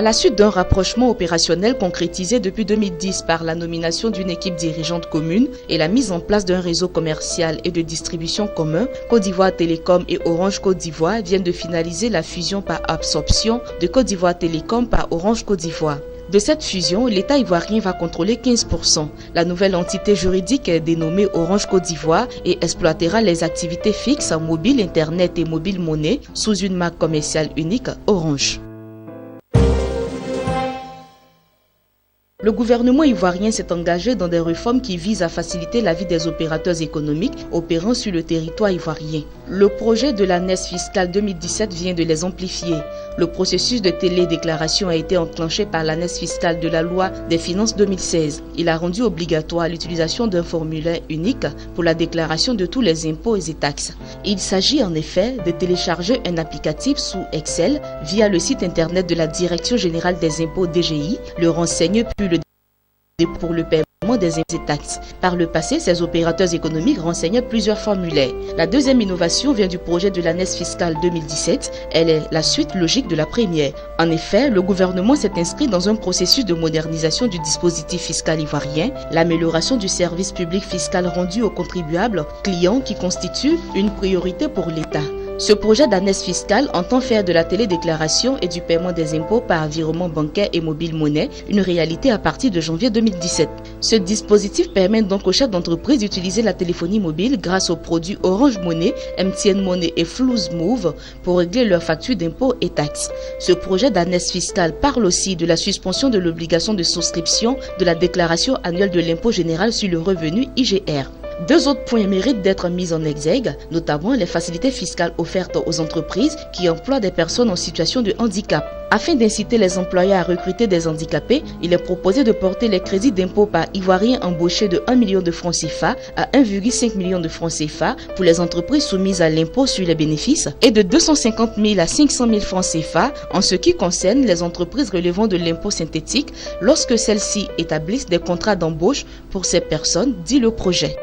À la suite d'un rapprochement opérationnel concrétisé depuis 2010 par la nomination d'une équipe dirigeante commune et la mise en place d'un réseau commercial et de distribution commun, Côte d'Ivoire Télécom et Orange Côte d'Ivoire viennent de finaliser la fusion par absorption de Côte d'Ivoire Télécom par Orange Côte d'Ivoire. De cette fusion, l'État ivoirien va contrôler 15%. La nouvelle entité juridique est dénommée Orange Côte d'Ivoire et exploitera les activités fixes, mobile, internet et mobile monnaie sous une marque commerciale unique, Orange. Le gouvernement ivoirien s'est engagé dans des réformes qui visent à faciliter la vie des opérateurs économiques opérant sur le territoire ivoirien. Le projet de la NES fiscale 2017 vient de les amplifier. Le processus de télédéclaration a été enclenché par la NES fiscale de la loi des finances 2016. Il a rendu obligatoire l'utilisation d'un formulaire unique pour la déclaration de tous les impôts et taxes. Il s'agit en effet de télécharger un applicatif sous Excel via le site internet de la Direction générale des impôts DGI, le renseigner puis le pour le paiement des impôts et taxes. Par le passé, ces opérateurs économiques renseignaient plusieurs formulaires. La deuxième innovation vient du projet de la NES fiscale 2017. Elle est la suite logique de la première. En effet, le gouvernement s'est inscrit dans un processus de modernisation du dispositif fiscal ivoirien, l'amélioration du service public fiscal rendu aux contribuables, clients qui constitue une priorité pour l'État. Ce projet d'ANES fiscale entend faire de la télédéclaration et du paiement des impôts par virement bancaire et mobile monnaie une réalité à partir de janvier 2017. Ce dispositif permet donc aux chefs d'entreprise d'utiliser la téléphonie mobile grâce aux produits Orange Money, MTN Money et Flouz Move pour régler leurs factures d'impôts et taxes. Ce projet d'ANES fiscale parle aussi de la suspension de l'obligation de souscription de la déclaration annuelle de l'impôt général sur le revenu IGR. Deux autres points méritent d'être mis en exergue, notamment les facilités fiscales offertes aux entreprises qui emploient des personnes en situation de handicap. Afin d'inciter les employeurs à recruter des handicapés, il est proposé de porter les crédits d'impôt par Ivoirien embauché de 1 million de francs CFA à 1,5 million de francs CFA pour les entreprises soumises à l'impôt sur les bénéfices et de 250 000 à 500 000 francs CFA en ce qui concerne les entreprises relevant de l'impôt synthétique lorsque celles-ci établissent des contrats d'embauche pour ces personnes, dit le projet.